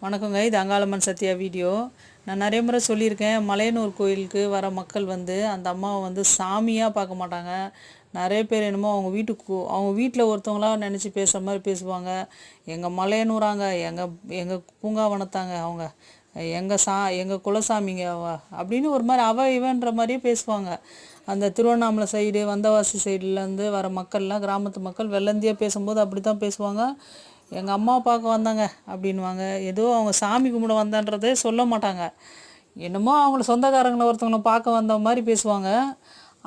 வணக்கங்க. இது அங்காளம்மன் சத்யா வீடியோ. நான் நிறைய முறை சொல்லியிருக்கேன். மலையனூர் கோயிலுக்கு வர மக்கள் அந்த அம்மாவை சாமியாக பார்க்க மாட்டாங்க. நிறைய பேர் என்னமோ அவங்க வீட்டில் ஒருத்தவங்களா நினச்சி பேசுகிற மாதிரி பேசுவாங்க. எங்கள் மலையனூராங்க, எங்கள் பூங்காவனத்தாங்க, அவங்க எங்கள் குலசாமிங்க அப்படின்னு ஒரு மாதிரி இவன்ற மாதிரியே பேசுவாங்க. அந்த திருவண்ணாமலை சைடு, வந்தவாசி சைடுலேருந்து வர மக்கள்லாம், கிராமத்து மக்கள் வெள்ளந்தியாக பேசும்போது அப்படி தான் பேசுவாங்க. எங்கள் அம்மா பார்க்க வந்தாங்க அப்படின்வாங்க. ஏதோ அவங்க சாமி கும்பிட வந்தான்றதே சொல்ல மாட்டாங்க. என்னமோ அவங்கள சொந்தக்காரங்களை ஒருத்தவங்களை பார்க்க வந்த மாதிரி பேசுவாங்க.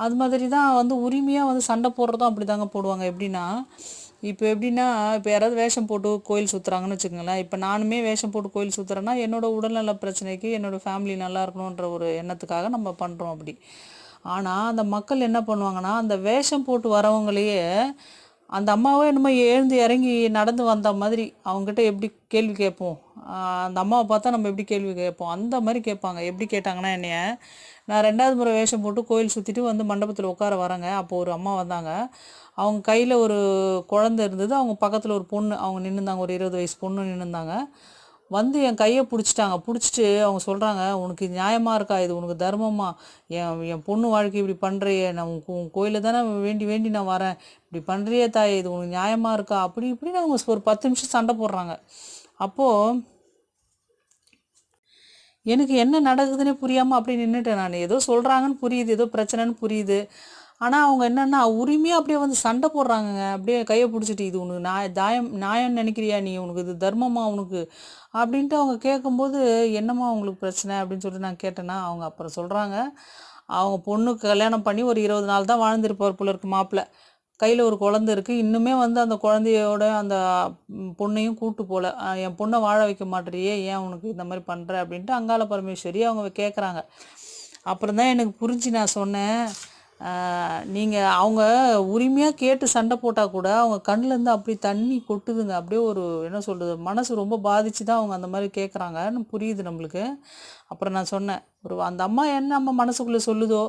அது மாதிரி தான் உரிமையாக சண்டை போடுறதும் அப்படி தாங்க போடுவாங்க. எப்படின்னா இப்போ யாராவது வேஷம் போட்டு கோயில் சுற்றுறாங்கன்னு வச்சுக்கோங்களேன். இப்போ நானுமே வேஷம் போட்டு கோயில் சுற்றுறேன்னா என்னோடய உடல்நல பிரச்சனைக்கு, என்னோடய ஃபேமிலி நல்லா இருக்கணுன்ற ஒரு எண்ணத்துக்காக நம்ம பண்ணுறோம் அப்படி. ஆனால் அந்த மக்கள் என்ன பண்ணுவாங்கன்னா, அந்த வேஷம் போட்டு வரவங்களையே அந்த அம்மாவே என்னமோ எழுந்து இறங்கி நடந்து வந்த மாதிரி அவங்ககிட்ட எப்படி கேள்வி கேட்போம், அந்த அம்மாவை பார்த்தா நம்ம எப்படி கேள்வி கேட்போம், அந்த மாதிரி கேட்பாங்க. எப்படி கேட்டாங்கன்னா, என்னைய நான் 2வது முறை வேஷம் போட்டு கோயில் சுற்றிட்டு மண்டபத்தில் உட்கார வரேங்க. அப்போது ஒரு அம்மா வந்தாங்க. அவங்க கையில் ஒரு குழந்தை இருந்தது. அவங்க பக்கத்தில் ஒரு பொண்ணு அவங்க நின்றுந்தாங்க. ஒரு 20 வயசு பொண்ணு நின்றுந்தாங்க. என் கையை பிடிச்சிட்டாங்க. பிடிச்சிட்டு அவங்க சொல்கிறாங்க, உனக்கு இது நியாயமாக இருக்கா? இது உனக்கு தர்மமா? என் பொண்ணு வாழ்க்கை இப்படி பண்ணுறியே, நான் உன் கோயிலில் தானே வேண்டி வேண்டி நான் வரேன், இப்படி பண்ணுறியே தாயே, இது உனக்கு நியாயமாக இருக்கா? அப்படி இப்படின்னு அவங்க ஒரு 10 நிமிஷம் சண்டை போடுறாங்க. அப்போது எனக்கு என்ன நடக்குதுன்னே புரியாமல் அப்படி நின்றுட்டேன் நான். ஏதோ சொல்கிறாங்கன்னு புரியுது, ஏதோ பிரச்சனைன்னு புரியுது. ஆனால் அவங்க என்னென்னா உரிமையாக அப்படியே சண்டை போடுறாங்கங்க. அப்படியே கையை பிடிச்சிட்டு, இது உனக்கு நியாயம்னு நினைக்கிறியா நீ? உனக்கு இது தர்மமா உனக்கு? அப்படின்ட்டு அவங்க கேட்கும்போது, என்னம்மா அவங்களுக்கு பிரச்சனை அப்படின்னு சொல்லிட்டு நான் கேட்டேன்னா, அவங்க அப்புறம் சொல்கிறாங்க, அவங்க பொண்ணுக்கு கல்யாணம் பண்ணி ஒரு 20 நாள் தான் வாழ்ந்துருப்பார் போல இருக்கு மாப்பிள்ளை. கையில் ஒரு குழந்தை இருக்குது. இன்னுமே அந்த குழந்தையோட அந்த பொண்ணையும் கூட்டு போகல. என் பொண்ணை வாழ வைக்க மாட்டேறியே, ஏன் உனக்கு இந்த மாதிரி பண்ணுற அப்படின்ட்டு அங்காள பரமேஸ்வரி அவங்க கேட்குறாங்க. அப்புறம் தான் எனக்கு புரிஞ்சு நான் சொன்னேன், நீங்கள் அவங்க உரிமையாக கேட்டு சண்டை போட்டால் கூட அவங்க கண்ணிலேருந்து அப்படி தண்ணி கொட்டுதுங்க. அப்படியே ஒரு என்ன சொல்கிறது, மனசு ரொம்ப பாதிச்சு தான் அவங்க அந்த மாதிரி கேட்குறாங்கன்னு புரியுது நம்மளுக்கு. அப்புறம் நான் சொன்னேன், அந்த அம்மா என்ன நம்ம மனசுக்குள்ளே சொல்லுதோ,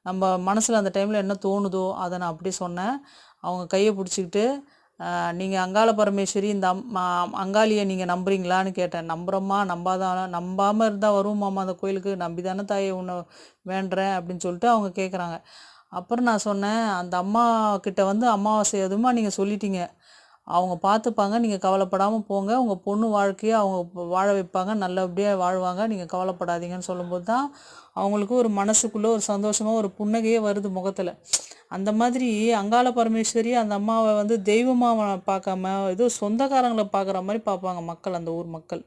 நம்ம மனசில் அந்த டைமில் என்ன தோணுதோ அதை நான் அப்படி சொன்னேன். அவங்க கையை பிடிச்சிக்கிட்டு, நீங்கள் அங்காள பரமேஸ்வரி இந்த அங்காளியை நீங்கள் நம்புறீங்களான்னு கேட்டேன். நம்புகிறோம்மா, நம்பாமல் இருந்தால் வருவோம்மாம்மா அந்த கோயிலுக்கு, நம்பி தானே தாயை உன்னை வேண்டுறேன் அப்படின்னு சொல்லிட்டு அவங்க கேட்குறாங்க. அப்புறம் நான் சொன்னேன், அந்த அம்மா கிட்ட அமாவாசை அதுமா நீங்கள் சொல்லிட்டீங்க, அவங்க பார்த்துப்பாங்க, நீங்கள் கவலைப்படாமல் போங்க, உங்கள் பொண்ணு வாழ்க்கையை அவங்க வாழ வைப்பாங்க, நல்லபடியாக வாழ்வாங்க, நீங்கள் கவலைப்படாதீங்கன்னு சொல்லும்போது தான் அவங்களுக்கு ஒரு மனசுக்குள்ளே ஒரு சந்தோஷமாக ஒரு புன்னகையே வருது முகத்தில். அந்த மாதிரி அங்காள பரமேஸ்வரி அந்த அம்மாவை தெய்வமாக பார்க்காம ஏதோ சொந்தக்காரங்களை பார்க்குற மாதிரி பார்ப்பாங்க மக்கள், அந்த ஊர் மக்கள்.